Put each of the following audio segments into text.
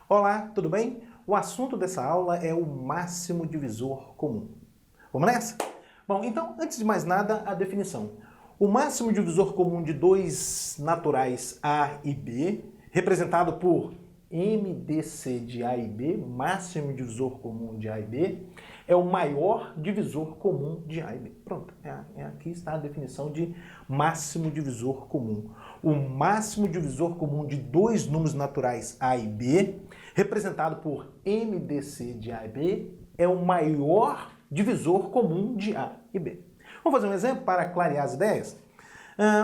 Olá, tudo bem? O assunto dessa aula é o máximo divisor comum. Vamos nessa? Bom, então, antes de mais nada, a definição. O máximo divisor comum de dois naturais A e B, representado por MDC de A e B, máximo divisor comum de A e B, é o maior divisor comum de A e B. Pronto, aqui está a definição de máximo divisor comum. O máximo divisor comum de dois números naturais A e B, representado por MDC de A e B, é o maior divisor comum de A e B. Vamos fazer um exemplo para clarear as ideias?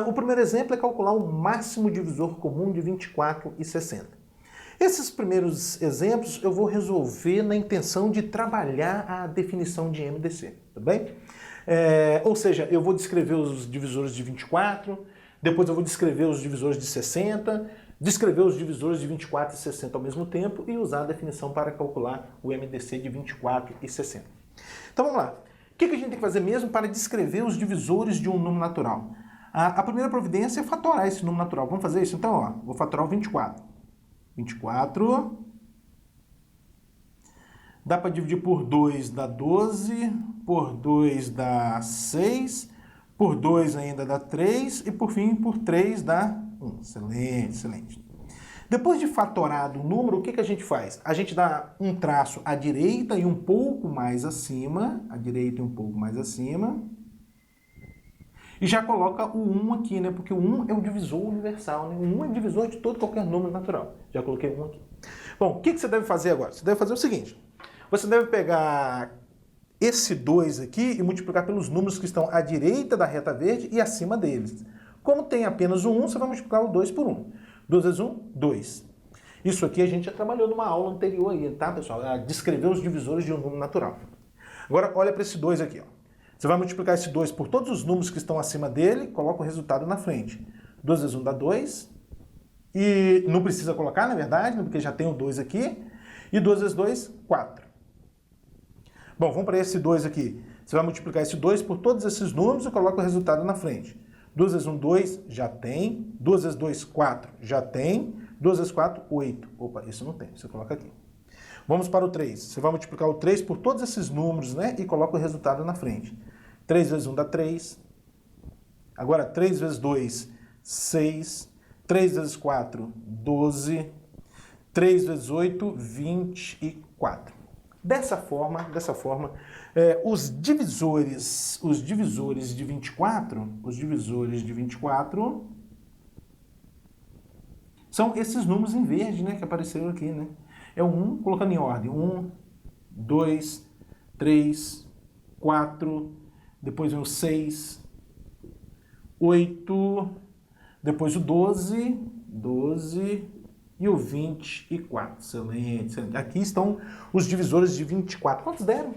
O primeiro exemplo é calcular o máximo divisor comum de 24 e 60. Esses primeiros exemplos eu vou resolver na intenção de trabalhar a definição de MDC, tudo bem? Ou seja, eu vou descrever os divisores de 24, depois eu vou descrever os divisores de 60, descrever os divisores de 24 e 60 ao mesmo tempo e usar a definição para calcular o MDC de 24 e 60. Então vamos lá. O que a gente tem que fazer mesmo para descrever os divisores de um número natural? A primeira providência é fatorar esse número natural. Vamos fazer isso? Então, ó, vou fatorar o 24. 24 dá para dividir por 2 dá 12, por 2 dá 6, por 2 ainda dá 3 e por fim por 3 dá 1. Excelente, excelente. Depois de fatorado o número, o que a gente faz? A gente dá um traço à direita e um pouco mais acima, à direita e um pouco mais acima, e já coloca o 1 aqui, né? Porque o 1 é o divisor universal, né? O 1 é o divisor de todo qualquer número natural. Já coloquei 1 aqui. Bom, o que você deve fazer agora? Você deve fazer o seguinte. Você deve pegar esse 2 aqui e multiplicar pelos números que estão à direita da reta verde e acima deles. Como tem apenas o 1, você vai multiplicar o 2 por 1. 2 vezes 1, 2. Isso aqui a gente já trabalhou numa aula anterior aí, tá, pessoal? A descrever os divisores de um número natural. Agora, olha para esse 2 aqui, ó. Você vai multiplicar esse 2 por todos os números que estão acima dele, coloca o resultado na frente. 2 vezes 1 dá 2. E não precisa colocar, na verdade, porque já tem o 2 aqui. E 2 vezes 2, 4. Bom, vamos para esse 2 aqui. Você vai multiplicar esse 2 por todos esses números e coloca o resultado na frente. 2 vezes 1, 2, já tem. 2 vezes 2, 4, já tem. 2 vezes 4, 8. Opa, isso não tem, você coloca aqui. Vamos para o 3. Você vai multiplicar o 3 por todos esses números, né? E coloca o resultado na frente. 3 vezes 1 dá 3. Agora, 3 vezes 2, 6. 3 vezes 4, 12. 3 vezes 8, 24. Dessa forma, os divisores de 24, são esses números em verde, né, que apareceram aqui, né? É o 1, colocando em ordem. 1, 2, 3, 4, depois vem o 6, 8, depois o 12 e o 24. Excelente, excelente. Aqui estão os divisores de 24. Quantos deram?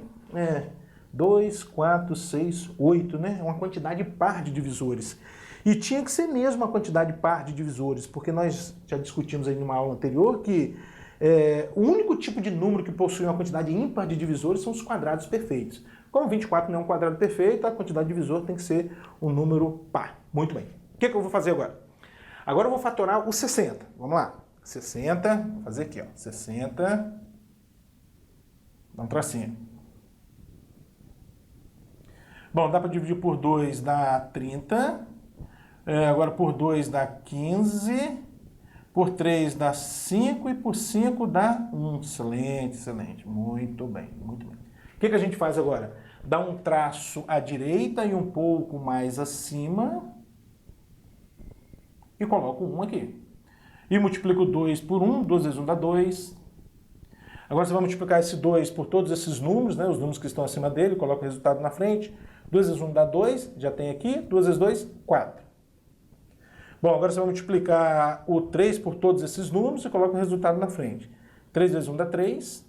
2, 4, 6, 8, né? É uma quantidade par de divisores. E tinha que ser mesmo uma quantidade par de divisores, porque nós já discutimos aí numa aula anterior que o único tipo de número que possui uma quantidade ímpar de divisores são os quadrados perfeitos. Como 24 não é um quadrado perfeito, a quantidade de divisor tem que ser um número par. Muito bem. O que eu vou fazer agora? Agora eu vou fatorar o 60. Vamos lá. 60, vou fazer aqui, ó. 60, dá um tracinho. Bom, dá para dividir por 2, dá 30. Agora por 2 dá 15. Por 3 dá 5 e por 5 dá 1. Excelente, excelente. Muito bem, muito bem. O que a gente faz agora? Dá um traço à direita e um pouco mais acima e coloco 1 aqui. E multiplico 2 por 1, 2 vezes 1 dá 2. Agora você vai multiplicar esse 2 por todos esses números, né, os números que estão acima dele, coloca o resultado na frente. 2 vezes 1 dá 2, já tem aqui. 2 vezes 2, 4. Bom, agora você vai multiplicar o 3 por todos esses números e coloca o resultado na frente. 3 vezes 1 dá 3.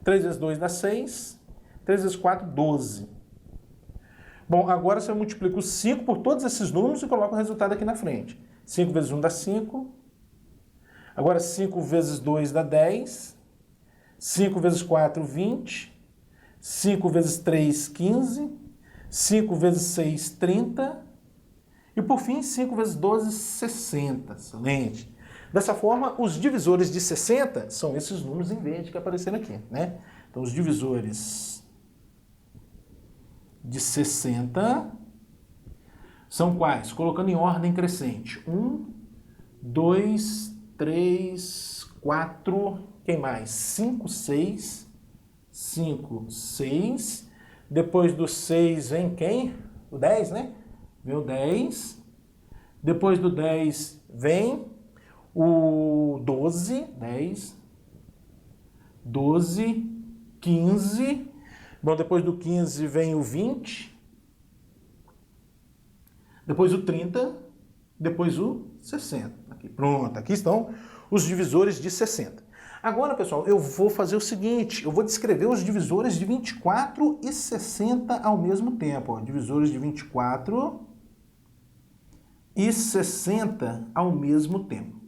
3 vezes 2 dá 6. 3 vezes 4, 12. Bom, agora você multiplica o 5 por todos esses números e coloca o resultado aqui na frente. 5 vezes 1 dá 5. Agora 5 vezes 2 dá 10. 5 vezes 4, 20. 5 vezes 3, 15. 5 vezes 6, 30. E por fim, 5 vezes 12, 60. Excelente. Dessa forma, os divisores de 60 são esses números em verde que apareceram aqui, né? Então, os divisores de 60 são quais? Colocando em ordem crescente. 1, 2, 3, 4, quem mais? 5, 6. 5, 6. Depois do 6 vem quem? O 10, né? Vem o 10. Depois do 10 vem o 12. 10. 12. 15. Bom, depois do 15 vem o 20. Depois o 30. Depois o 60. Aqui, pronto, aqui estão os divisores de 60. Agora, pessoal, eu vou fazer o seguinte, eu vou descrever os divisores de 24 e 60 ao mesmo tempo. Ó. Divisores de 24 e 60 ao mesmo tempo.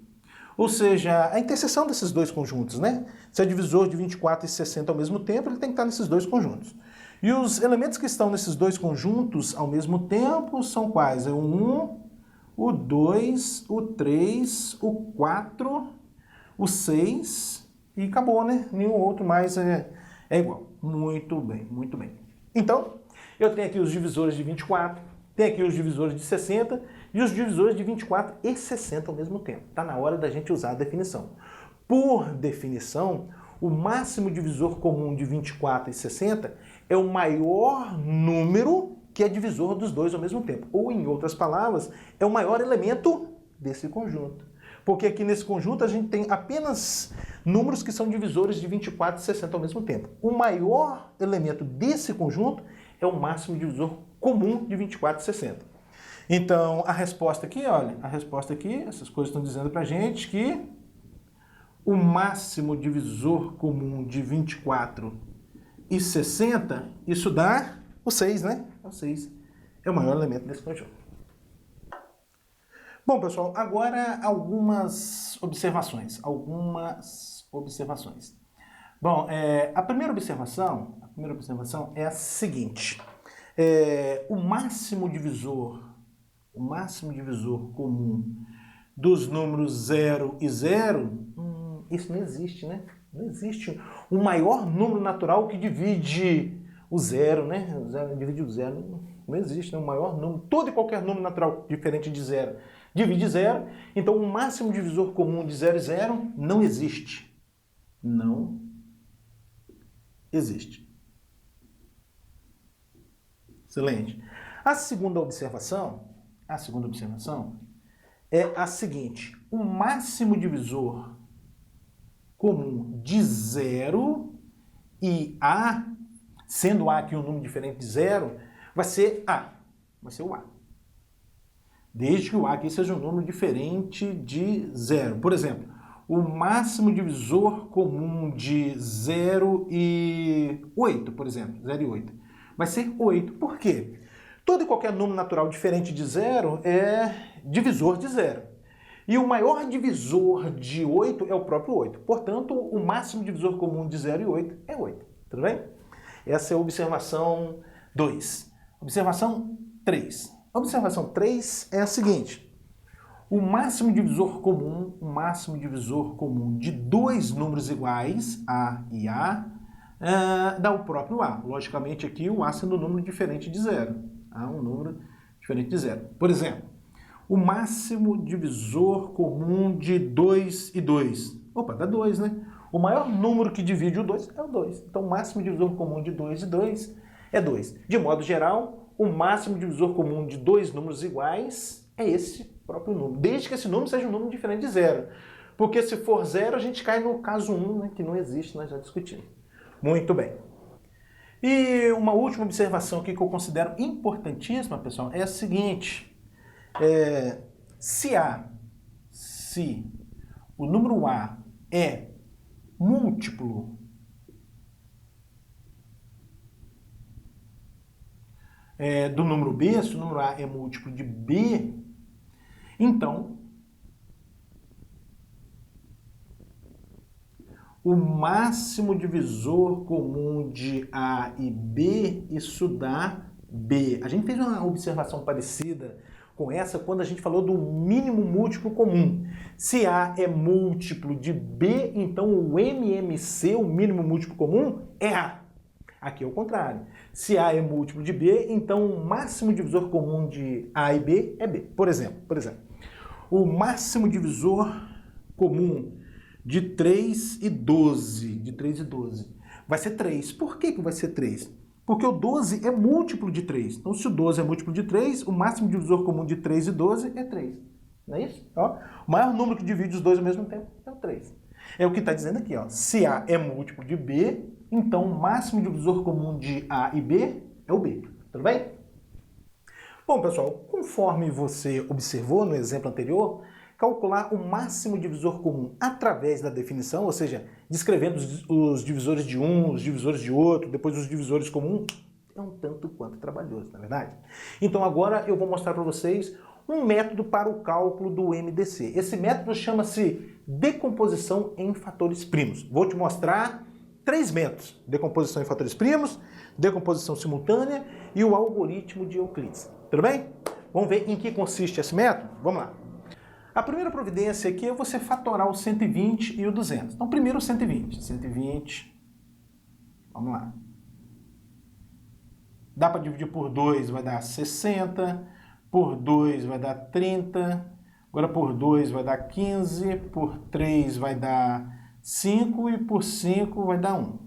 Ou seja, a interseção desses dois conjuntos, né? Se é divisor de 24 e 60 ao mesmo tempo, ele tem que estar nesses dois conjuntos. E os elementos que estão nesses dois conjuntos ao mesmo tempo são quais? É o 1, o 2, o 3, o 4, o 6 e acabou, né? Nenhum outro mais é igual. Muito bem, muito bem. Então, eu tenho aqui os divisores de 24, tenho aqui os divisores de 60 e os divisores de 24 e 60 ao mesmo tempo. Está na hora da gente usar a definição. Por definição, o máximo divisor comum de 24 e 60 é o maior número que é divisor dos dois ao mesmo tempo. Ou, em outras palavras, é o maior elemento desse conjunto. Porque aqui nesse conjunto a gente tem apenas números que são divisores de 24 e 60 ao mesmo tempo. O maior elemento desse conjunto é o máximo divisor comum de 24 e 60. Então, a resposta aqui, olha, a resposta aqui, essas coisas estão dizendo pra gente que o máximo divisor comum de 24 e 60, isso dá o 6, né? O 6 é o maior elemento desse conjunto. Bom, pessoal, agora algumas observações. Bom, a primeira observação é a seguinte. O máximo divisor comum dos números 0 e 0, isso não existe, né? Não existe o maior número natural que divide o 0, né? O 0 divide o 0. Não existe, né? O maior número, todo e qualquer número natural diferente de 0 divide 0. Então, o máximo divisor comum de 0 e 0 não existe. Não existe. Excelente. A segunda observação é a seguinte. O máximo divisor comum de 0 e A, sendo A aqui um número diferente de 0, vai ser A. Vai ser o A. Desde que o A aqui seja um número diferente de 0. Por exemplo, o máximo divisor comum de 0 e 8, por exemplo, 0 e 8, vai ser 8. Por quê? Todo e qualquer número natural diferente de 0 é divisor de 0. E o maior divisor de 8 é o próprio 8. Portanto, o máximo divisor comum de 0 e 8 é 8. Tudo bem? Essa é a observação 2. Observação 3. A observação 3 é a seguinte. O máximo divisor comum de dois números iguais, A e A, dá o próprio A. Logicamente, aqui o A sendo um número diferente de 0. Um número diferente de 0. Por exemplo, o máximo divisor comum de 2 e 2. Opa, dá 2, né? O maior número que divide o 2 é o 2. Então, o máximo divisor comum de 2 e 2 é 2. De modo geral, o máximo divisor comum de dois números iguais é esse próprio número. Desde que esse número seja um número diferente de 0. Porque se for 0, a gente cai no caso 1, né, que não existe, nós já discutimos. Muito bem. E uma última observação aqui que eu considero importantíssima, pessoal, é a seguinte. Se o número A é múltiplo do número B, se o número A é múltiplo de B, então o máximo divisor comum de A e B, isso dá B. A gente fez uma observação parecida com essa quando a gente falou do mínimo múltiplo comum. Se A é múltiplo de B, então o MMC, o mínimo múltiplo comum, é A. Aqui é o contrário. Se A é múltiplo de B, então o máximo divisor comum de A e B é B. Por exemplo, o máximo divisor comum de 3 e 12, vai ser 3. Por que vai ser 3? Porque o 12 é múltiplo de 3. Então, se o 12 é múltiplo de 3, o máximo divisor comum de 3 e 12 é 3. Não é isso? Ó, o maior número que divide os dois ao mesmo tempo é o 3. É o que está dizendo aqui. Ó. Se A é múltiplo de B, então o máximo divisor comum de A e B é o B. Tudo bem? Bom, pessoal, conforme você observou no exemplo anterior, calcular o máximo divisor comum através da definição, ou seja, descrevendo os divisores de um, os divisores de outro, depois os divisores comuns, é um tanto quanto trabalhoso, não é verdade? Então agora eu vou mostrar para vocês um método para o cálculo do MDC. Esse método chama-se decomposição em fatores primos. Vou te mostrar 3 métodos: decomposição em fatores primos, decomposição simultânea e o algoritmo de Euclides. Tudo bem? Vamos ver em que consiste esse método? Vamos lá. A primeira providência aqui é você fatorar o 120 e o 200. Então, primeiro o 120. 120, vamos lá. Dá para dividir por 2, vai dar 60. Por 2 vai dar 30. Agora por 2 vai dar 15. Por 3 vai dar 5. E por 5 vai dar 1.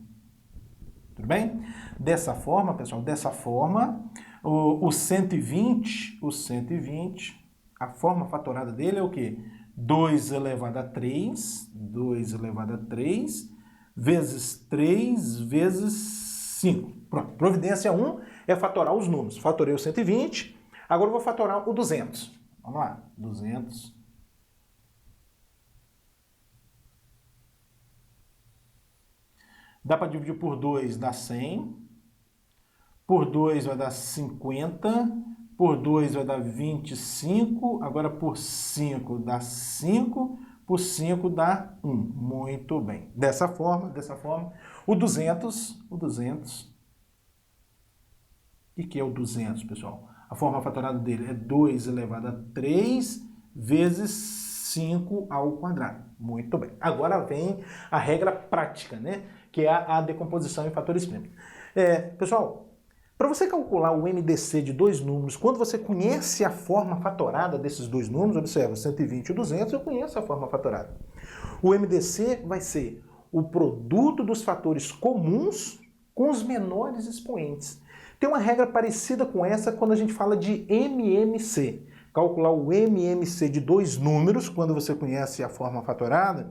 Tudo bem? Dessa forma, pessoal, o 120, a forma fatorada dele é o quê? 2 elevado a 3, vezes 3, vezes 5. Pronto, providência 1 é fatorar os números. Fatorei o 120, agora eu vou fatorar o 200. Vamos lá, 200. Dá para dividir por 2, dá 100. Por 2 vai dar 50. Por 2 vai dar 25. Agora por 5 dá 5. Por 5 dá 1. Muito bem. Dessa forma, o 200. O que é o 200, pessoal? A forma fatorada dele é 2 elevado a 3 vezes 5 ao quadrado. Muito bem. Agora vem a regra prática, né? Que é a decomposição em fatores primos. Pessoal, para você calcular o MDC de dois números, quando você conhece a forma fatorada desses dois números, observa, 120 e 200, eu conheço a forma fatorada. O MDC vai ser o produto dos fatores comuns com os menores expoentes. Tem uma regra parecida com essa quando a gente fala de MMC. Calcular o MMC de dois números, quando você conhece a forma fatorada,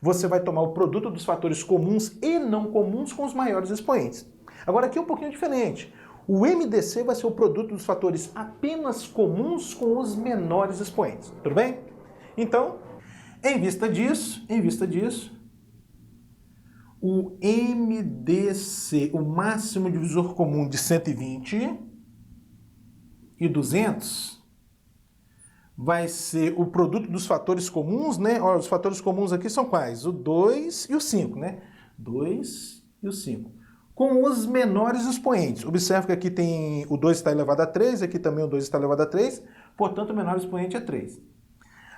você vai tomar o produto dos fatores comuns e não comuns com os maiores expoentes. Agora aqui é um pouquinho diferente. O MDC vai ser o produto dos fatores apenas comuns com os menores expoentes. Tudo bem? Então, em vista disso, o MDC, o máximo divisor comum de 120 e 200, vai ser o produto dos fatores comuns, né? Olha, os fatores comuns aqui são quais? O 2 e o 5, né? 2 e o 5. Com os menores expoentes. Observe que aqui tem o 2 está elevado a 3, aqui também o 2 está elevado a 3, portanto o menor expoente é 3.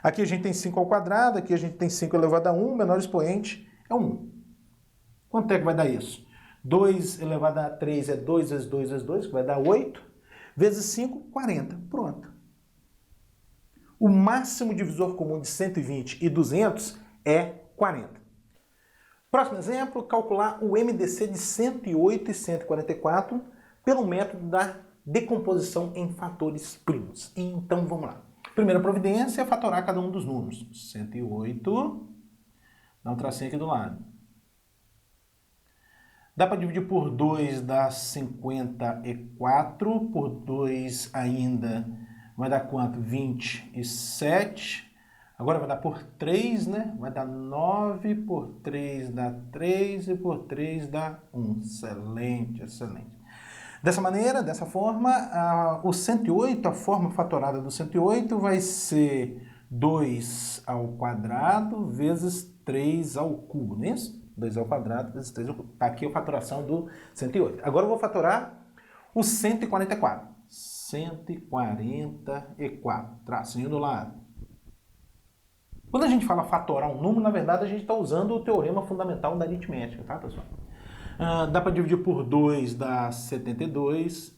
Aqui a gente tem 5 ao quadrado, aqui a gente tem 5 elevado a 1, o menor expoente é 1. Quanto é que vai dar isso? 2 elevado a 3 é 2 vezes 2 vezes 2, que vai dar 8, vezes 5, 40. Pronto. O máximo divisor comum de 120 e 200 é 40. Próximo exemplo, calcular o MDC de 108 e 144 pelo método da decomposição em fatores primos. Então, vamos lá. Primeira providência é fatorar cada um dos números. 108, dá um tracinho aqui do lado. Dá para dividir por 2, dá 54, por 2 ainda vai dar quanto? 27. Agora vai dar por 3, né? Vai dar 9, por 3 dá 3 e por 3 dá 1. Excelente, excelente. Dessa maneira, dessa forma, o 108, a forma fatorada do 108 vai ser 2 ao quadrado vezes 3 ao cubo, não é isso? 2 ao quadrado vezes 3 ao cubo. Está aqui a fatoração do 108. Agora eu vou fatorar o 144. 144. Tracinho do lado. Quando a gente fala fatorar um número, na verdade a gente está usando o teorema fundamental da aritmética, tá, pessoal? Dá para dividir por 2, dá 72.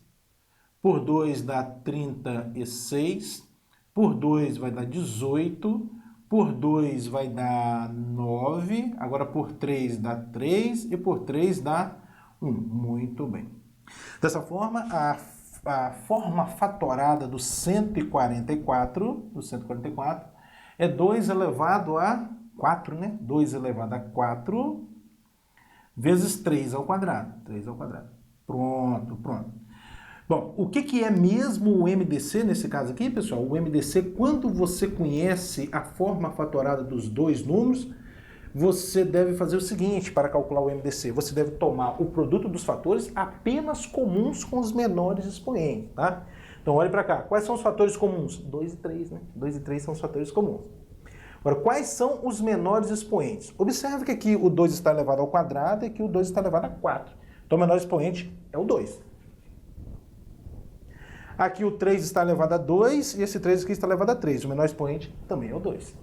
Por 2 dá 36. Por 2 vai dar 18. Por 2 vai dar 9. Agora por 3 dá 3. E por 3 dá 1. Muito bem. Dessa forma, a forma fatorada do 144 é 2 elevado a 4, né? 2 elevado a 4 vezes 3 ao quadrado. 3 ao quadrado. Pronto, pronto. Bom, o que é mesmo o MDC nesse caso aqui, pessoal? O MDC, quando você conhece a forma fatorada dos dois números, você deve fazer o seguinte para calcular o MDC. Você deve tomar o produto dos fatores apenas comuns com os menores expoentes, tá? Então, olhe para cá. Quais são os fatores comuns? 2 e 3, né? 2 e 3 são os fatores comuns. Agora, quais são os menores expoentes? Observe que aqui o 2 está elevado ao quadrado e aqui o 2 está elevado a 4. Então, o menor expoente é o 2. Aqui o 3 está elevado a 2 e esse 3 aqui está elevado a 3. O menor expoente também é o 2.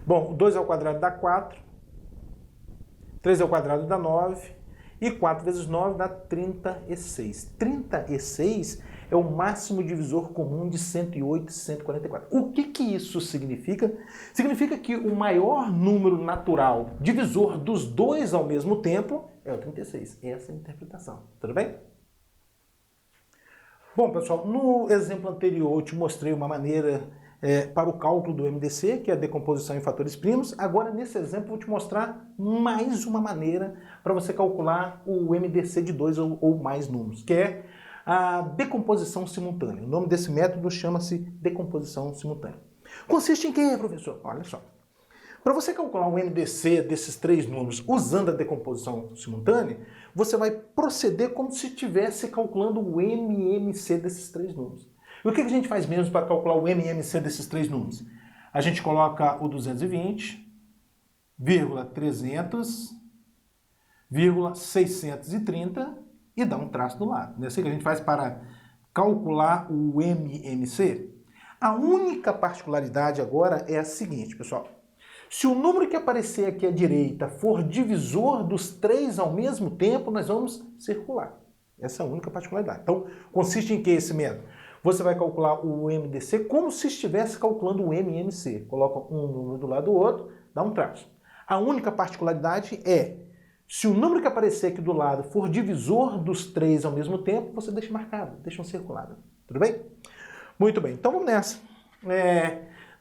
Bom, 2 ao quadrado dá 4. 3 ao quadrado dá 9. E 4 vezes 9 dá 36. 36 é o máximo divisor comum de 108 e 144. O que isso significa? Significa que o maior número natural divisor dos dois ao mesmo tempo é o 36. Essa é a interpretação. Tudo bem? Bom, pessoal, no exemplo anterior eu te mostrei uma maneira para o cálculo do MDC, que é a decomposição em fatores primos. Agora, nesse exemplo, eu vou te mostrar mais uma maneira para você calcular o MDC de dois ou mais números, que é a decomposição simultânea. O nome desse método chama-se decomposição simultânea. Consiste em quê, professor? Olha só. Para você calcular o MDC desses três números usando a decomposição simultânea, você vai proceder como se estivesse calculando o MMC desses três números. E o que a gente faz mesmo para calcular o MMC desses três números? A gente coloca o 220, 300, 630 e dá um traço do lado. Não é assim que a gente faz para calcular o MMC? A única particularidade agora é a seguinte, pessoal. Se o número que aparecer aqui à direita for divisor dos três ao mesmo tempo, nós vamos circular. Essa é a única particularidade. Então, consiste em que esse método? Você vai calcular o MDC como se estivesse calculando o MMC. Coloca um número do lado do outro, dá um traço. A única particularidade é, se o número que aparecer aqui do lado for divisor dos três ao mesmo tempo, você deixa marcado, deixa um circulado. Tudo bem? Muito bem, então vamos nessa.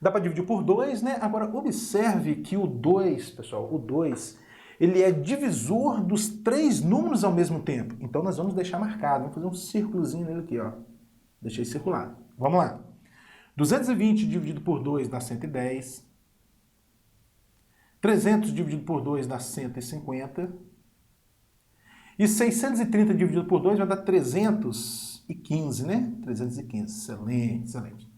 Dá para dividir por 2, né? Agora, observe que o 2, pessoal, o 2, ele é divisor dos três números ao mesmo tempo. Então, nós vamos deixar marcado. Vamos fazer um círculozinho nele aqui, ó. Deixei circulado. Vamos lá. 220 dividido por 2 dá 110. 300 dividido por 2 dá 150. E 630 dividido por 2 vai dar 315, né? 315. Excelente, excelente.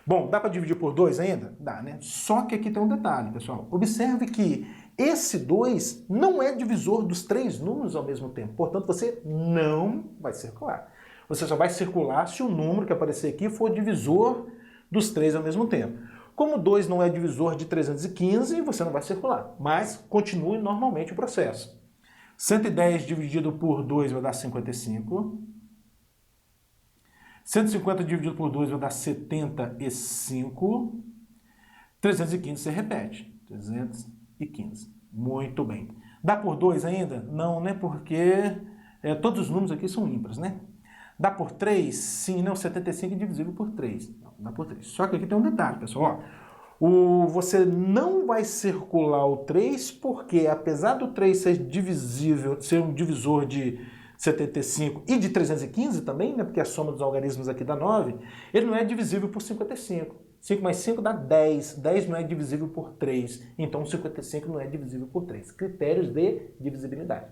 Bom, dá para dividir por 2 ainda? Dá, né? Só que aqui tem um detalhe, pessoal. Observe que esse 2 não é divisor dos três números ao mesmo tempo. Portanto, você não vai circular. Você só vai circular se o número que aparecer aqui for divisor dos três ao mesmo tempo. Como 2 não é divisor de 315, você não vai circular. Mas continue normalmente o processo. 110 dividido por 2 vai dar 55. 150 dividido por 2 vai dar 75. 315 você repete. 315. Muito bem. Dá por 2 ainda? Não, né? Porque todos os números aqui são ímpares, né? Dá por 3? Sim, não. 75 é divisível por 3. Não, dá por 3. Só que aqui tem um detalhe, pessoal. Ó. Você não vai circular o 3 porque, apesar do 3 ser divisível, ser um divisor de 75 e de 315 também, né, porque a soma dos algarismos aqui dá 9, ele não é divisível por 55. 5 mais 5 dá 10. 10 não é divisível por 3. Então, 55 não é divisível por 3. Critérios de divisibilidade.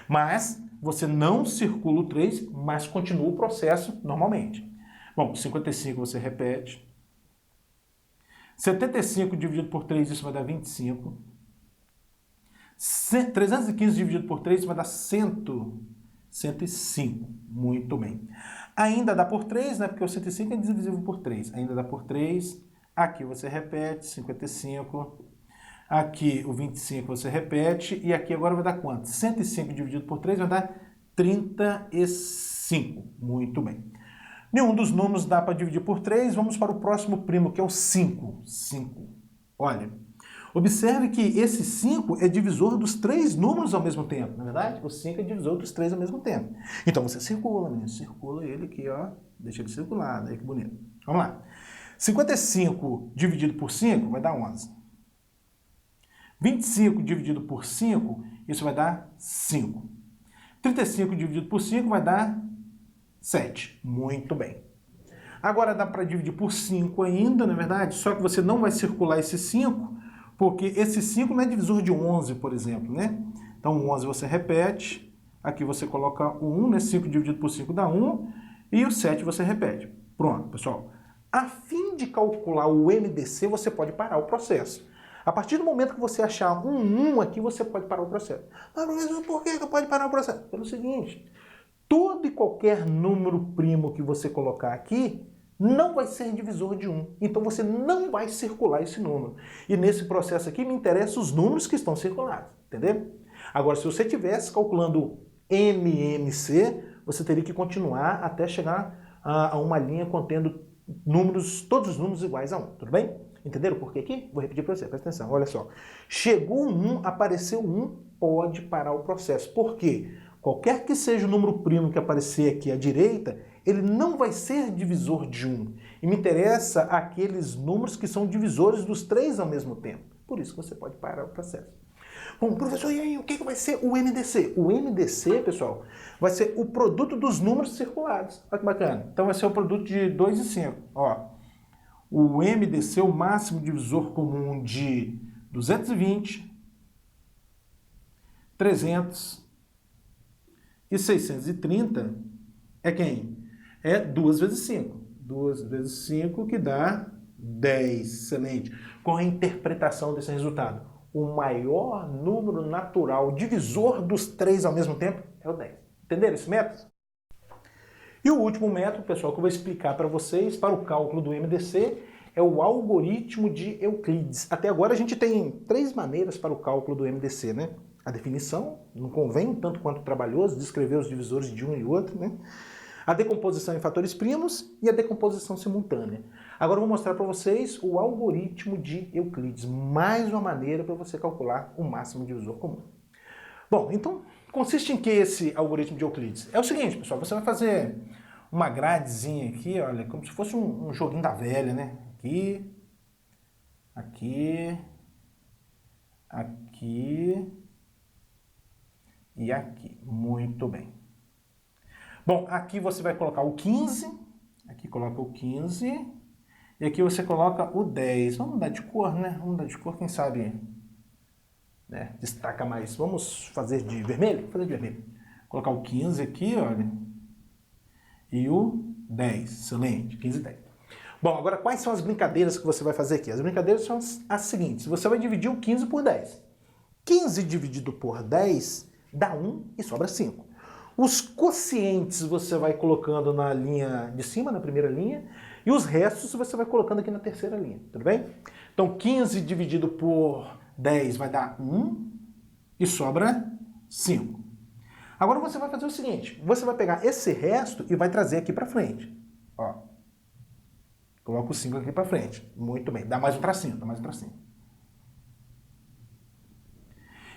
Mas você não circula o 3, mas continua o processo normalmente. Bom, 55 você repete. 75 dividido por 3, isso vai dar 25. 315 dividido por 3 vai dar 150. 105. Muito bem. Ainda dá por 3, né? Porque o 105 é divisível por 3. Ainda dá por 3. Aqui você repete, 55. Aqui o 25 você repete. E aqui agora vai dar quanto? 105 dividido por 3 vai dar 35. Muito bem. Nenhum dos números dá para dividir por 3. Vamos para o próximo primo, que é o 5. 5. Olha, observe que esse 5 é divisor dos 3 números ao mesmo tempo, não é verdade? O 5 é divisor dos 3 ao mesmo tempo. Então você circula, menino, circula ele aqui, ó. Deixa ele circular, aí que bonito. Vamos lá. 55 dividido por 5 vai dar 11. 25 dividido por 5, isso vai dar 5. 35 dividido por 5 vai dar 7. Muito bem. Agora dá para dividir por 5 ainda, não é verdade? Só que você não vai circular esse 5, porque esse 5 não é divisor de 11, por exemplo, né? Então, 11 você repete, aqui você coloca o 1, né? 5 dividido por 5 dá 1, e o 7 você repete. Pronto, pessoal. A fim de calcular o MDC, você pode parar o processo. A partir do momento que você achar um 1 aqui, você pode parar o processo. Mas, professor, por que eu pode parar o processo? Pelo seguinte, todo e qualquer número primo que você colocar aqui não vai ser divisor de 1. Então você não vai circular esse número. E nesse processo aqui me interessam os números que estão circulados, entendeu? Agora, se você estivesse calculando MMC, você teria que continuar até chegar a uma linha contendo números, todos os números iguais a 1, tudo bem? Entenderam por que aqui? Vou repetir para você, presta atenção, olha só. Chegou um 1, apareceu 1, pode parar o processo. Por quê? Qualquer que seja o número primo que aparecer aqui à direita, ele não vai ser divisor de 1. E me interessa aqueles números que são divisores dos 3 ao mesmo tempo. Por isso que você pode parar o processo. Bom, professor, e aí, o que vai ser o MDC? O MDC, pessoal, vai ser o produto dos números circulados. Olha que bacana. Então vai ser o produto de 2 e 5. Ó, o MDC, o máximo divisor comum de 220, 300 e 630 é quem? É 2 vezes 5. 2 vezes 5 que dá 10. Excelente. Qual é a interpretação desse resultado? O maior número natural divisor dos 3 ao mesmo tempo é o 10. Entenderam esse método? E o último método, pessoal, que eu vou explicar para vocês, para o cálculo do MDC, é o algoritmo de Euclides. Até agora a gente tem 3 maneiras para o cálculo do MDC, né? A definição, não convém um tanto quanto trabalhoso, descrever os divisores de um e outro, né? A decomposição em fatores primos e a decomposição simultânea. Agora eu vou mostrar para vocês o algoritmo de Euclides, mais uma maneira para você calcular o máximo divisor comum. Bom, então, consiste em que esse algoritmo de Euclides? É o seguinte, pessoal, você vai fazer uma gradezinha aqui, olha, como se fosse um joguinho da velha, né? Aqui, aqui, aqui e aqui. Muito bem. Bom, aqui você vai colocar o 15, aqui coloca o 15, e aqui você coloca o 10. Vamos mudar de cor, né? Vamos mudar de cor, quem sabe, né, destaca mais. Vamos fazer de vermelho? Vou fazer de vermelho. Colocar o 15 aqui, olha, e o 10. Excelente, 15 e 10. Bom, agora quais são as brincadeiras que você vai fazer aqui? As brincadeiras são as seguintes. Você vai dividir o 15 por 10. 15 dividido por 10 dá 1 e sobra 5. Os quocientes você vai colocando na linha de cima, na primeira linha, e os restos você vai colocando aqui na terceira linha, tudo bem? Então 15 dividido por 10 vai dar 1 e sobra 5. Agora você vai fazer o seguinte, você vai pegar esse resto e vai trazer aqui para frente. Ó, coloca o 5 aqui para frente. Muito bem, dá mais um tracinho, dá mais um tracinho.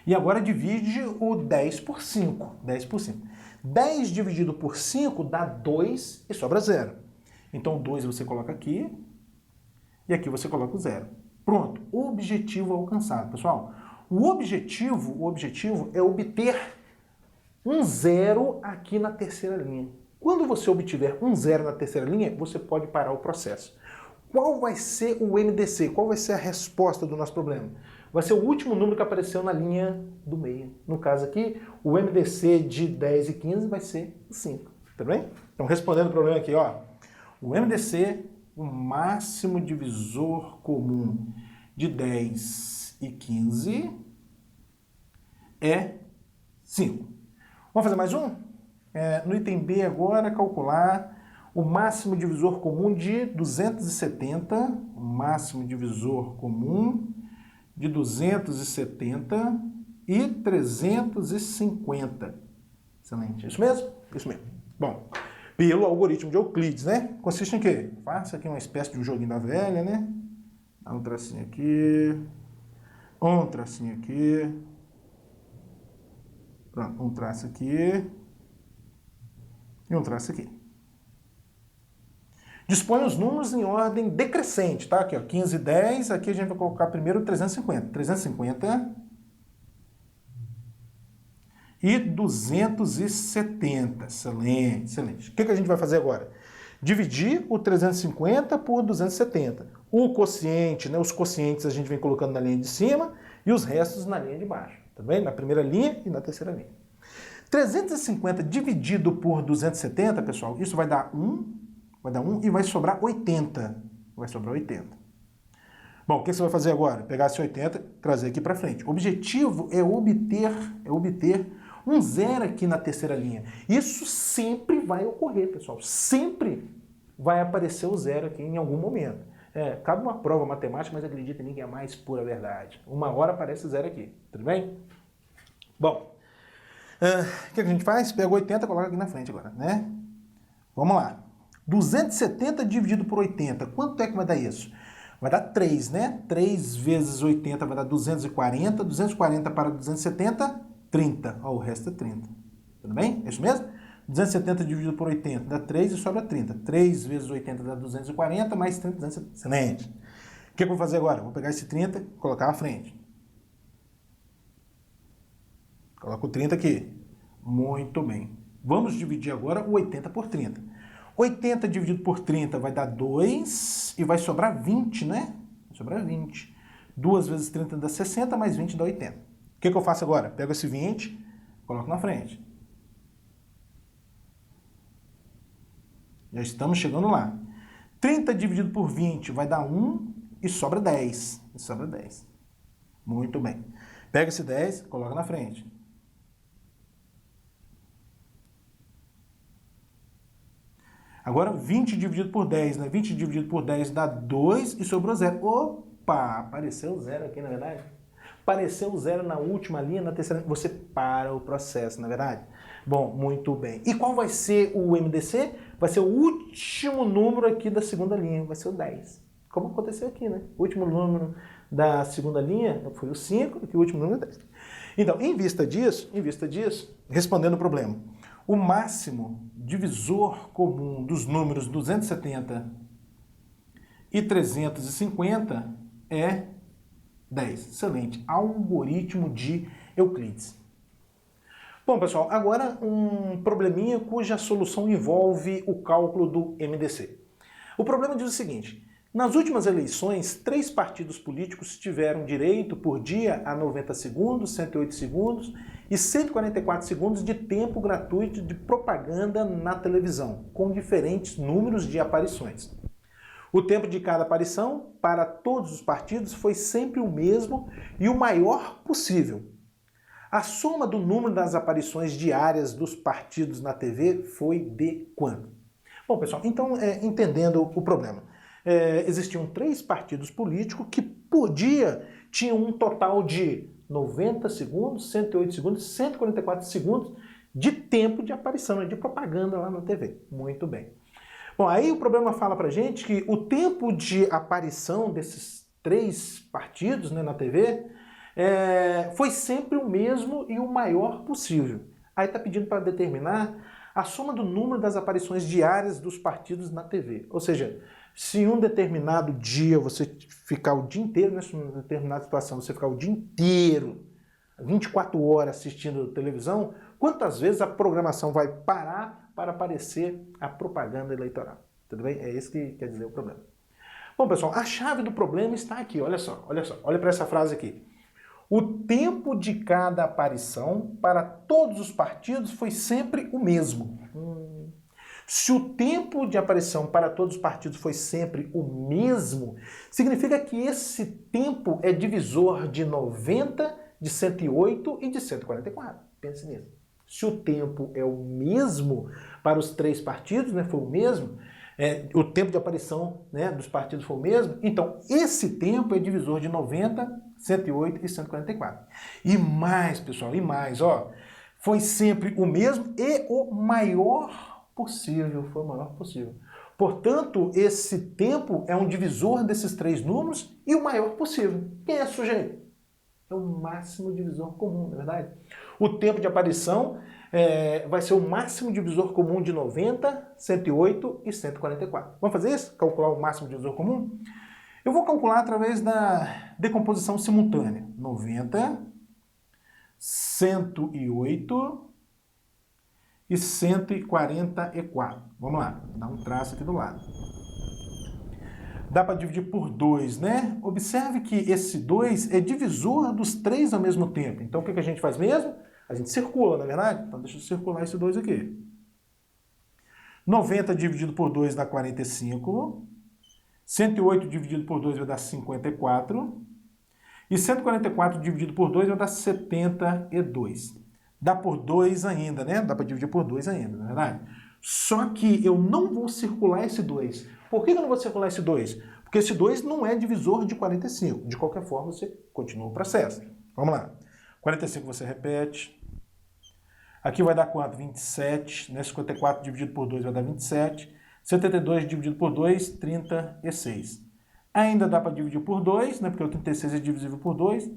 E agora divide o 10 por 5. 10 por 5. 10 dividido por 5 dá 2 e sobra 0. Então, 2 você coloca aqui e aqui você coloca o 0. Pronto, objetivo alcançado. Pessoal, o objetivo é obter um 0 aqui na terceira linha. Quando você obtiver um 0 na terceira linha, você pode parar o processo. Qual vai ser o MDC? Qual vai ser a resposta do nosso problema? Vai ser o último número que apareceu na linha do meio. No caso aqui, o MDC de 10 e 15 vai ser 5. Tá bem? Então, respondendo o problema aqui, ó. O MDC, o máximo divisor comum de 10 e 15 é 5. Vamos fazer mais um? no item B agora, calcular o máximo divisor comum de 270, o máximo divisor comum de 270 e 350. Excelente. Isso mesmo? Isso mesmo. Bom, pelo algoritmo de Euclides, né? Consiste em quê? Faça aqui uma espécie de um joguinho da velha, né? Dá um tracinho aqui, um tracinho aqui, pronto, um traço aqui e um traço aqui. Dispõe os números em ordem decrescente, tá? Aqui, ó, 15 e 10, aqui a gente vai colocar primeiro 350. 350 e 270. Excelente, excelente. O que a gente vai fazer agora? Dividir o 350 por 270. O quociente, né, os quocientes a gente vem colocando na linha de cima e os restos na linha de baixo. Tá vendo? Na primeira linha e na terceira linha. 350 dividido por 270, pessoal, isso vai dar 1. Vai dar 1 e vai sobrar 80. Vai sobrar 80. Bom, o que você vai fazer agora? Pegar esse 80 e trazer aqui para frente. O objetivo é obter um zero aqui na terceira linha. Isso sempre vai ocorrer, pessoal. Sempre vai aparecer o zero aqui em algum momento. Cabe uma prova matemática, mas acredita em mim que é a mais pura verdade. Uma hora aparece zero aqui. Tudo bem? Bom, o que a gente faz? Pega 80 e coloca aqui na frente agora, né? Vamos lá. 270 dividido por 80, quanto é que vai dar isso? Vai dar 3, né? 3 vezes 80 vai dar 240, 240 para 270, 30. Ó, o resto é 30. Tudo bem? É isso mesmo? 270 dividido por 80 dá 3 e sobra 30. 3 vezes 80 dá 240, mais 30, 270. Excelente. O que eu vou fazer agora? Vou pegar esse 30 e colocar à frente. Coloco o 30 aqui. Muito bem. Vamos dividir agora o 80 por 30. 80 dividido por 30 vai dar 2 e vai sobrar 20, né? Vai sobrar 20. 2 vezes 30 dá 60, mais 20 dá 80. O que eu faço agora? Pego esse 20, coloco na frente. Já estamos chegando lá. 30 dividido por 20 vai dar 1 e sobra 10. E sobra 10. Muito bem. Pega esse 10, coloca na frente. Agora, 20 dividido por 10, né? 20 dividido por 10 dá 2 e sobrou 0. Opa! Apareceu 0 aqui, na verdade. Apareceu 0 na última linha, na terceira linha. Você para o processo, na verdade? Bom, muito bem. E qual vai ser o MDC? Vai ser o último número aqui da segunda linha. Vai ser o 10. Como aconteceu aqui, né? O último número da segunda linha foi o 5, e o último número é 10. Então, em vista disso, respondendo o problema, o máximo divisor comum dos números 270 e 350 é 10. Excelente. Algoritmo de Euclides. Bom, pessoal, agora um probleminha cuja solução envolve o cálculo do MDC. O problema diz o seguinte: nas últimas eleições, 3 partidos políticos tiveram direito por dia a 90 segundos, 108 segundos e 144 segundos de tempo gratuito de propaganda na televisão, com diferentes números de aparições. O tempo de cada aparição para todos os partidos foi sempre o mesmo e o maior possível. A soma do número das aparições diárias dos partidos na TV foi de quanto? Bom, pessoal, então, entendendo o problema, existiam 3 partidos políticos que por dia tinham um total de 90 segundos, 108 segundos, 144 segundos de tempo de aparição, de propaganda lá na TV. Muito bem. Bom, aí o problema fala pra gente que o tempo de aparição desses 3 partidos, né, na TV foi sempre o mesmo e o maior possível. Aí está pedindo para determinar a soma do número das aparições diárias dos partidos na TV. Ou seja, se em um determinado dia você ficar o dia inteiro, nessa determinada situação, você ficar o dia inteiro, 24 horas assistindo televisão, quantas vezes a programação vai parar para aparecer a propaganda eleitoral? Tudo bem? É isso que quer dizer o problema. Bom, pessoal, a chave do problema está aqui. Olha só, olha para essa frase aqui. O tempo de cada aparição para todos os partidos foi sempre o mesmo. Se o tempo de aparição para todos os partidos foi sempre o mesmo, significa que esse tempo é divisor de 90, de 108 e de 144. Pense nisso. Se o tempo é o mesmo para os 3 partidos, né, foi o mesmo, o tempo de aparição, né, dos partidos foi o mesmo, então esse tempo é divisor de 90, 108 e 144. E mais, pessoal, e mais, ó, foi sempre o mesmo e o maior possível, foi o maior possível. Portanto, esse tempo é um divisor desses 3 números e o maior possível. Quem é esse sujeito? É o máximo divisor comum, não é verdade? O tempo de aparição vai ser o máximo divisor comum de 90, 108 e 144. Vamos fazer isso? Calcular o máximo divisor comum? Eu vou calcular através da decomposição simultânea. 90, 108 e 144. Vamos lá, dá um traço aqui do lado. Dá para dividir por 2, né? Observe que esse 2 é divisor dos 3 ao mesmo tempo. Então o que a gente faz mesmo? A gente circula, não é verdade? Então deixa eu circular esse 2 aqui. 90 dividido por 2 dá 45. 108 dividido por 2 vai dar 54. E 144 dividido por 2 vai dar 72. Dá por 2 ainda, né? Dá para dividir por 2 ainda, não é verdade? Só que eu não vou circular esse 2. Por que eu não vou circular esse 2? Porque esse 2 não é divisor de 45. De qualquer forma, você continua o processo. Vamos lá. 45 você repete. Aqui vai dar quanto? 27. Né? 54 dividido por 2 vai dar 27. 72 dividido por 2, 36. Ainda dá para dividir por 2, né? Porque o 36 é divisível por 2.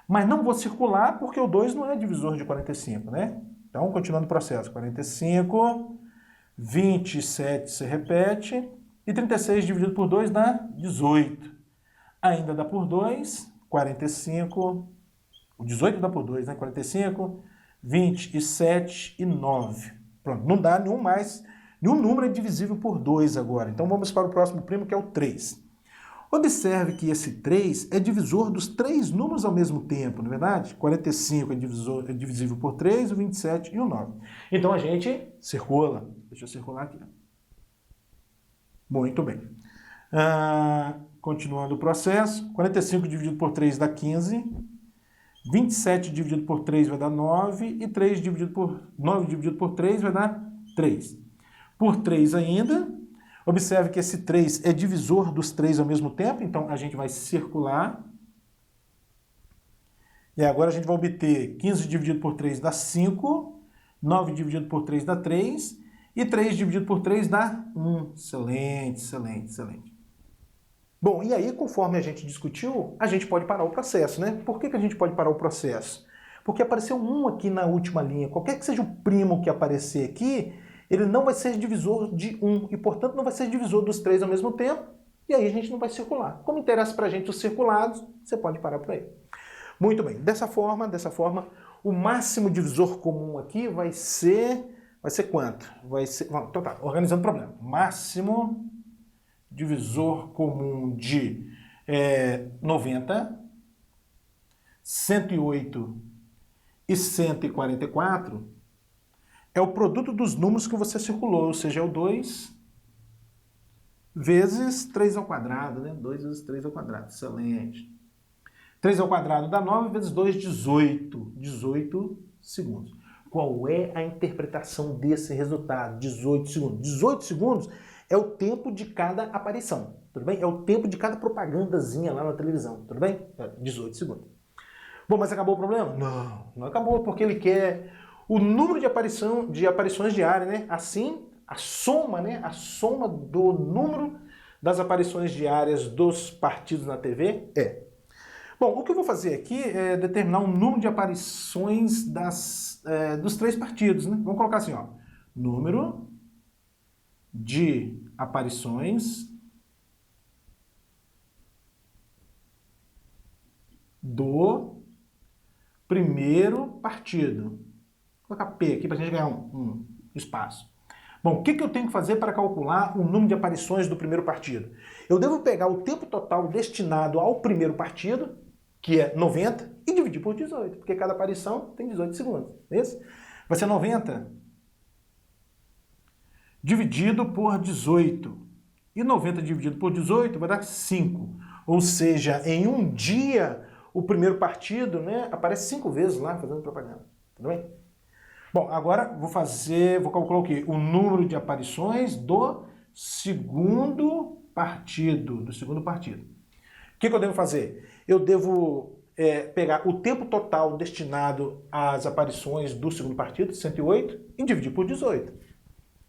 Mas não vou circular porque o 2 não é divisor de 45, né? Então, continuando o processo. 45, 27 você repete. E 36 dividido por 2 dá 18. Ainda dá por 2, 45. O 18 dá por 2, né? 45, 27 e 9. Pronto, não dá nenhum mais. Nenhum número é divisível por 2 agora. Então vamos para o próximo primo, que é o 3. Observe que esse 3 é divisor dos 3 números ao mesmo tempo, não é verdade? 45 é divisível por 3, o 27 e o 9. Então a gente circula. Deixa eu circular aqui. Muito bem. Continuando o processo. 45 dividido por 3 dá 15. 27 dividido por 3 vai dar 9. E 9 dividido por 3 vai dar 3. Por 3 ainda. Observe que esse 3 é divisor dos 3 ao mesmo tempo, então a gente vai circular. E agora a gente vai obter 15 dividido por 3 dá 5, 9 dividido por 3 dá 3, e 3 dividido por 3 dá 1. Excelente, excelente, excelente. Bom, e aí, conforme a gente discutiu, a gente pode parar o processo, né? Por que a gente pode parar o processo? Porque apareceu 1 aqui na última linha. Qualquer que seja o primo que aparecer aqui, ele não vai ser divisor de 1 e, portanto, não vai ser divisor dos 3 ao mesmo tempo, e aí a gente não vai circular. Como interessa para a gente os circulados, você pode parar por aí. Muito bem, dessa forma, o máximo divisor comum aqui vai ser quanto? Vai ser, então tá, organizando o problema. Máximo divisor comum de 90, 108 e 144 é o produto dos números que você circulou, ou seja, é o 2 vezes 3 ao quadrado, né? 2 vezes 3 ao quadrado, excelente. 3 ao quadrado dá 9 vezes 2, 18. 18 segundos. Qual é a interpretação desse resultado? 18 segundos. 18 segundos é o tempo de cada aparição, tudo bem? É o tempo de cada propagandazinha lá na televisão, tudo bem? 18 segundos. Bom, mas acabou o problema? Não, não acabou, porque ele quer o número de aparições diárias, né? Assim, a soma do número das aparições diárias dos partidos na TV é. Bom, o que eu vou fazer aqui é determinar um número de aparições dos 3 partidos, né? Vamos colocar assim, ó. Número de aparições do primeiro partido. Vou colocar P aqui para a gente ganhar um espaço. Bom, o que eu tenho que fazer para calcular o número de aparições do primeiro partido? Eu devo pegar o tempo total destinado ao primeiro partido, que é 90, e dividir por 18, porque cada aparição tem 18 segundos. É isso? Vai ser 90 dividido por 18. E 90 dividido por 18 vai dar 5. Ou seja, em um dia, o primeiro partido, né, aparece 5 vezes lá fazendo propaganda. Tudo bem? Bom, agora vou calcular o quê? O número de aparições do segundo partido. O que eu devo fazer? Eu devo pegar o tempo total destinado às aparições do segundo partido, 108, e dividir por 18.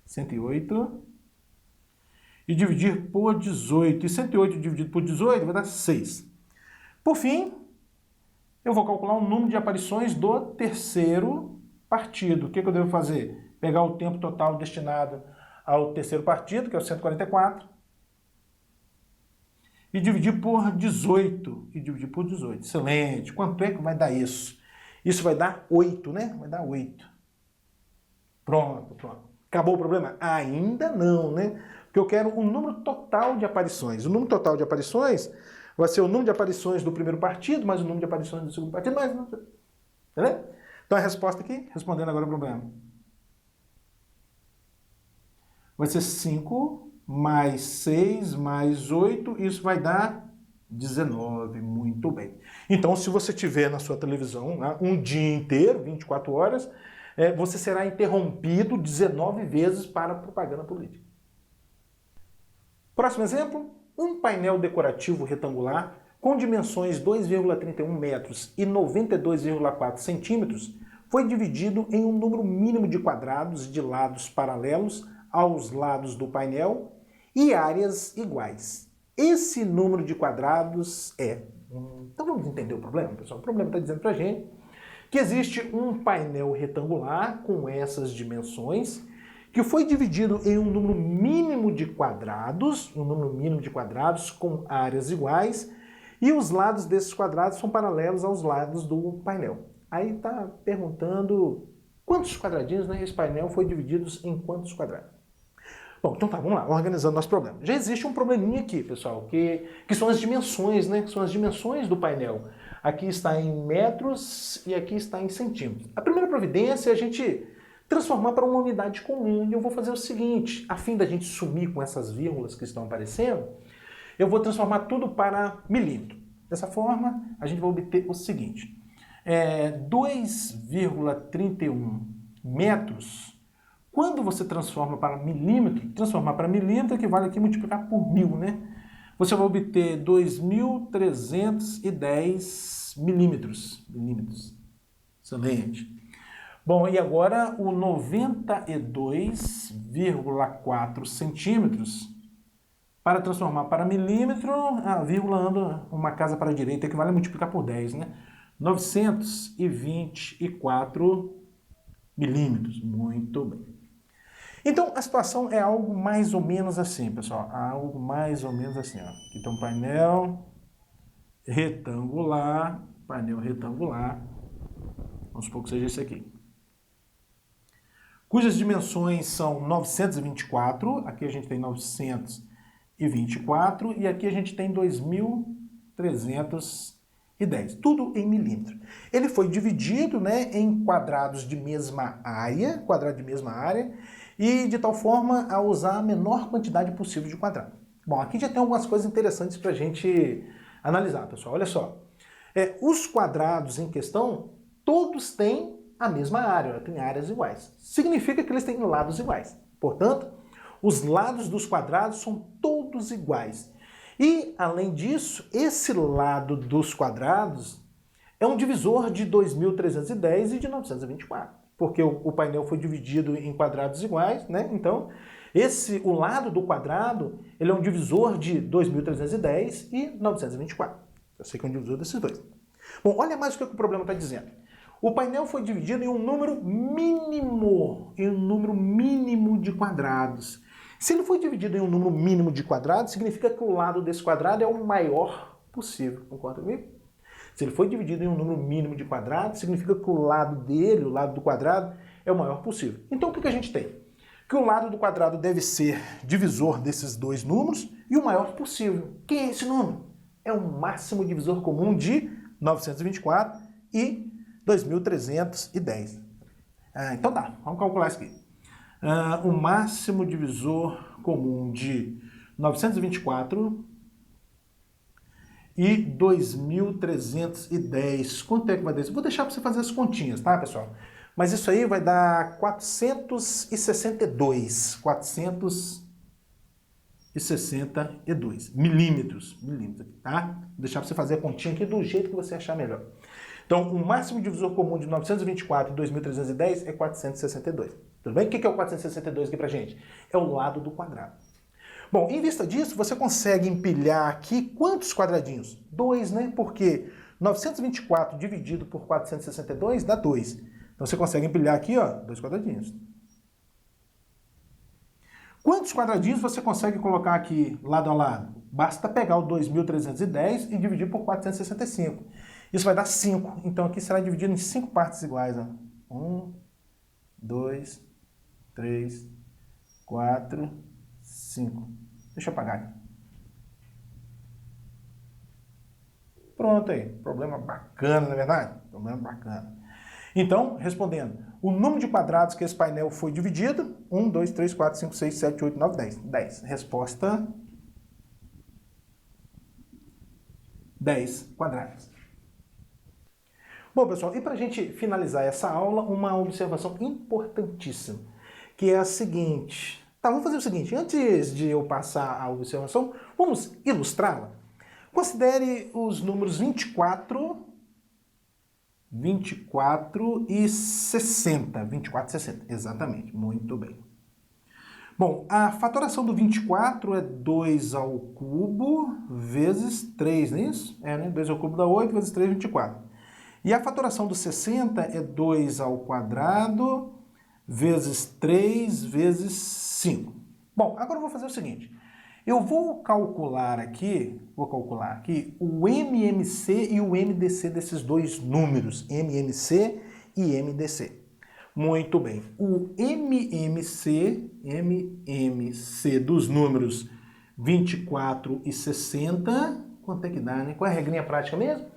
108 e dividir por 18. E 108 dividido por 18 vai dar 6. Por fim, eu vou calcular o número de aparições do terceiro partido. O que eu devo fazer? Pegar o tempo total destinado ao terceiro partido, que é o 144, e dividir por 18. Excelente. Quanto é que vai dar isso? Isso vai dar 8, né? Vai dar 8. Pronto. Acabou o problema? Ainda não, né? Porque eu quero o número total de aparições. O número total de aparições vai ser o número de aparições do primeiro partido, mais o número de aparições do segundo partido, mais... Entendeu? Então a resposta aqui, respondendo agora o problema, vai ser 5 mais 6 mais 8, isso vai dar 19. Muito bem. Então, se você tiver na sua televisão, né, um dia inteiro, 24 horas, você será interrompido 19 vezes para propaganda política. Próximo exemplo, um painel decorativo retangular com dimensões 2,31 metros e 92,4 centímetros foi dividido em um número mínimo de quadrados de lados paralelos aos lados do painel e áreas iguais. Esse número de quadrados é... Então vamos entender o problema, pessoal? O problema está dizendo para a gente que existe um painel retangular com essas dimensões que foi dividido em um número mínimo de quadrados, com áreas iguais, e os lados desses quadrados são paralelos aos lados do painel. Aí está perguntando quantos quadradinhos, né? Esse painel foi dividido em quantos quadrados? Bom, então tá, vamos lá, organizando nosso problema. Já existe um probleminha aqui, pessoal, que são as dimensões, né? São as dimensões do painel. Aqui está em metros e aqui está em centímetros. A primeira providência é a gente transformar para uma unidade comum. E eu vou fazer o seguinte, a fim da gente sumir com essas vírgulas que estão aparecendo, eu vou transformar tudo para milímetro. Dessa forma, a gente vai obter o seguinte, 2,31 metros, quando você transforma para milímetro, equivale aqui a multiplicar por 1000, né? Você vai obter 2.310 milímetros. Excelente. Bom, e agora o 92,4 centímetros, para transformar para milímetro, a vírgula anda uma casa para a direita, equivale a multiplicar por 10, né? 924 milímetros. Muito bem. Então, a situação é algo mais ou menos assim, pessoal. Algo mais ou menos assim, ó. Aqui tem um painel retangular. Vamos supor que seja esse aqui. Cujas dimensões são 924. Aqui a gente tem 924. E aqui a gente tem 2.310. Tudo em milímetro. Ele foi dividido, né, em quadrados de mesma área, e de tal forma a usar a menor quantidade possível de quadrado. Bom, aqui já tem algumas coisas interessantes para a gente analisar, pessoal. Olha só. Os quadrados em questão, todos têm a mesma área, tem áreas iguais. Significa que eles têm lados iguais. Portanto, os lados dos quadrados são todos iguais. E, além disso, esse lado dos quadrados é um divisor de 2.310 e de 924. Porque o painel foi dividido em quadrados iguais, né? Então, o lado do quadrado, ele é um divisor de 2.310 e 924. Eu sei que é um divisor desses dois. Bom, olha mais o que o problema está dizendo. O painel foi dividido em um número mínimo de quadrados. Se ele foi dividido em um número mínimo de quadrados, significa que o lado desse quadrado é o maior possível. Concorda comigo? Se ele foi dividido em um número mínimo de quadrados, significa que o lado dele, o lado do quadrado, é o maior possível. Então o que a gente tem? Que o lado do quadrado deve ser divisor desses dois números e o maior possível. Quem é esse número? É o máximo divisor comum de 924 e 2.310. Então tá, vamos calcular isso aqui. O máximo divisor comum de 924 e 2.310. Quanto é que vai dar isso? Vou deixar para você fazer as continhas, tá, pessoal? Mas isso aí vai dar 462. 462 milímetros, tá? Vou deixar para você fazer a continha aqui do jeito que você achar melhor. Então, o máximo divisor comum de 924 e 2.310 é 462. Tudo bem? O que é o 462 aqui pra gente? É o lado do quadrado. Bom, em vista disso, você consegue empilhar aqui quantos quadradinhos? 2, né? Porque 924 dividido por 462 dá 2. Então, você consegue empilhar aqui, ó, 2 quadradinhos. Quantos quadradinhos você consegue colocar aqui lado a lado? Basta pegar o 2.310 e dividir por 465. Isso vai dar 5. Então aqui será dividido em 5 partes iguais. 1, 2, 3, 4, 5. Deixa eu apagar aqui. Pronto aí. Problema bacana, não é verdade? Problema bacana. Então, respondendo, o número de quadrados que esse painel foi dividido, 1, 2, 3, 4, 5, 6, 7, 8, 9, 10. 10. Resposta, 10 quadrados. Bom, pessoal, e para a gente finalizar essa aula, uma observação importantíssima, que é a seguinte. Tá, vamos fazer o seguinte, antes de eu passar a observação, vamos ilustrá-la. Considere os números 24 e 60. 24 e 60, exatamente, muito bem. Bom, a fatoração do 24 é 2 ao cubo vezes 3, não é isso? É, né? 2 ao cubo dá 8 vezes 3, 24. E a fatoração do 60 é 2 ao quadrado vezes 3 vezes 5. Bom, agora eu vou fazer o seguinte. Eu vou calcular aqui o MMC e o MDC desses dois números, MMC e MDC. Muito bem. O MMC dos números 24 e 60, quanto é que dá, né? Qual é a regrinha prática mesmo?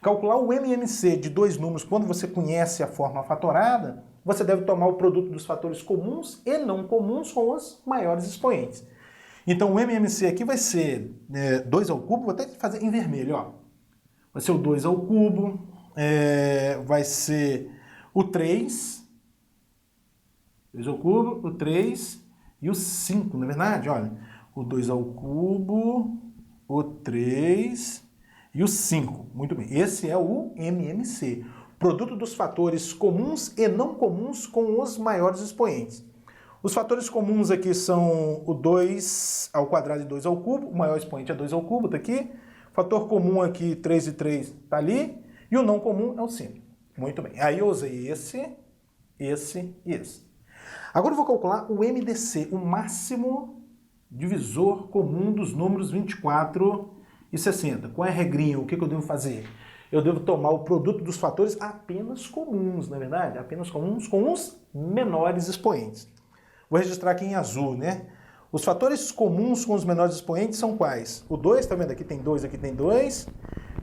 Calcular o MMC de dois números quando você conhece a forma fatorada, você deve tomar o produto dos fatores comuns e não comuns com os maiores expoentes. Então o MMC aqui vai ser 2 ao cubo, vou até fazer em vermelho, ó. Vai ser o 2 ao cubo, vai ser o 3, 2 ao cubo, o 3 e o 5, não é verdade? Olha, o 2 ao cubo, o 3 e o 5. Muito bem, esse é o MMC. Produto dos fatores comuns e não comuns com os maiores expoentes. Os fatores comuns aqui são o 2 ao quadrado e 2 ao cubo. O maior expoente é 2 ao cubo, está aqui. O fator comum aqui, 3 e 3, está ali. E o não comum é o 5. Muito bem. Aí eu usei esse e esse. Agora eu vou calcular o MDC, o máximo divisor comum dos números 24 e 60. Qual é a regrinha? O que eu devo fazer? Eu devo tomar o produto dos fatores apenas comuns, não é verdade? Apenas comuns com os menores expoentes. Vou registrar aqui em azul, né? Os fatores comuns com os menores expoentes são quais? O 2, tá vendo? Aqui tem 2, aqui tem 2.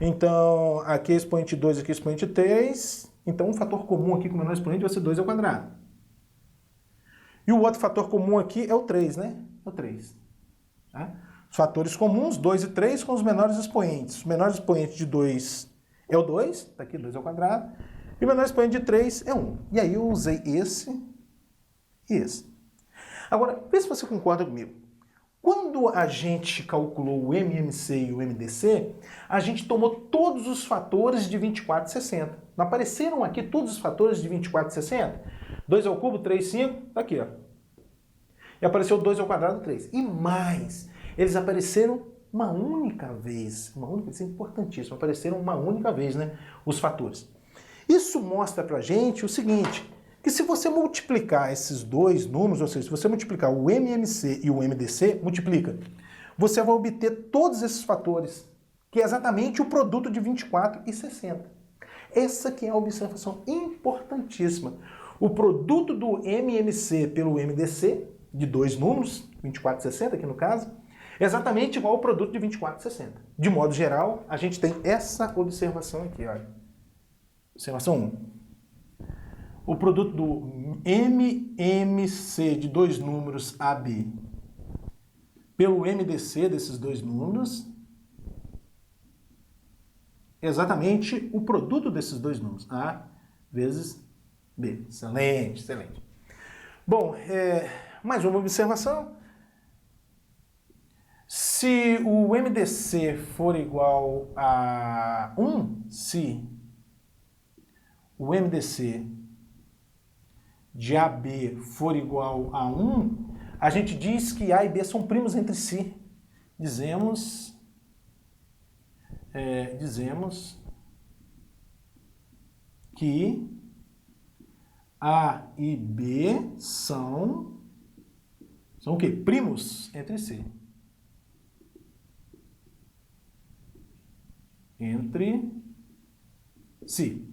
Então, aqui é expoente 2, aqui é expoente 3. Então, um fator comum aqui com o menor expoente vai ser 2 ao quadrado. E o outro fator comum aqui é o 3, né? O 3. Tá? Os fatores comuns, 2 e 3, com os menores expoentes. O menor expoente de 2 é o 2, está aqui 2 ao quadrado. E o menor expoente de 3 é 1. E aí eu usei esse e esse. Agora, vê se você concorda comigo. Quando a gente calculou o MMC e o MDC, a gente tomou todos os fatores de 24 e 60. Não apareceram aqui todos os fatores de 24 e 60? 2 ao cubo, 3, 5, tá aqui, ó. E apareceu 2 ao quadrado, 3. E mais, eles apareceram uma única vez. Uma única vez, isso é importantíssimo. Apareceram uma única vez, né? Os fatores. Isso mostra pra gente o seguinte, que se você multiplicar esses dois números, ou seja, se você multiplicar o MMC e o MDC, multiplica, você vai obter todos esses fatores, que é exatamente o produto de 24 e 60. Essa que é a observação importantíssima. O produto do MMC pelo MDC, de dois números, 24 e 60 aqui no caso, é exatamente igual ao produto de 24 e 60. De modo geral, a gente tem essa observação aqui, olha. Observação 1. O produto do MMC de dois números AB pelo MDC desses dois números exatamente o produto desses dois números, A vezes B. Excelente, excelente. Bom, mais uma observação. Se o MDC for igual a 1, se o MDC de AB for igual a 1, a gente diz que A e B são primos entre si. Dizemos que A e B são o quê? Primos entre si. Entre si.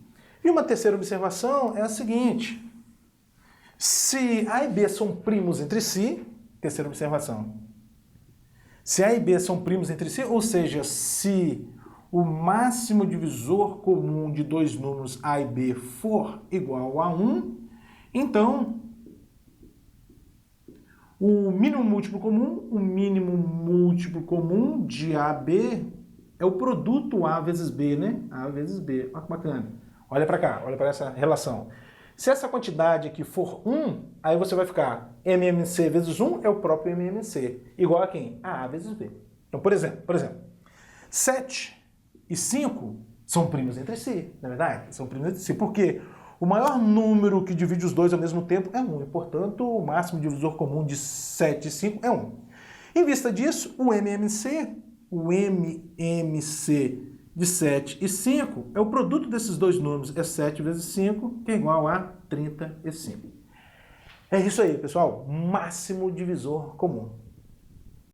E uma terceira observação é a seguinte: se A e B são primos entre si, terceira observação, se A e B são primos entre si, ou seja, se o máximo divisor comum de dois números A e B for igual a 1, então o mínimo múltiplo comum de A e B é o produto A vezes B, né? A vezes B. Olha que bacana. Olha para cá, olha para essa relação. Se essa quantidade aqui for 1, aí você vai ficar MMC vezes 1 é o próprio MMC. Igual a quem? A vezes B. Então, por exemplo, 7 e 5 são primos entre si, não é verdade? São primos entre si. Por quê? O maior número que divide os dois ao mesmo tempo é 1. E, portanto, o máximo divisor comum de 7 e 5 é 1. Em vista disso, o MMC de 7 e 5 é o produto desses dois números, é 7 vezes 5, que é igual a 35. É isso aí, pessoal. Máximo divisor comum.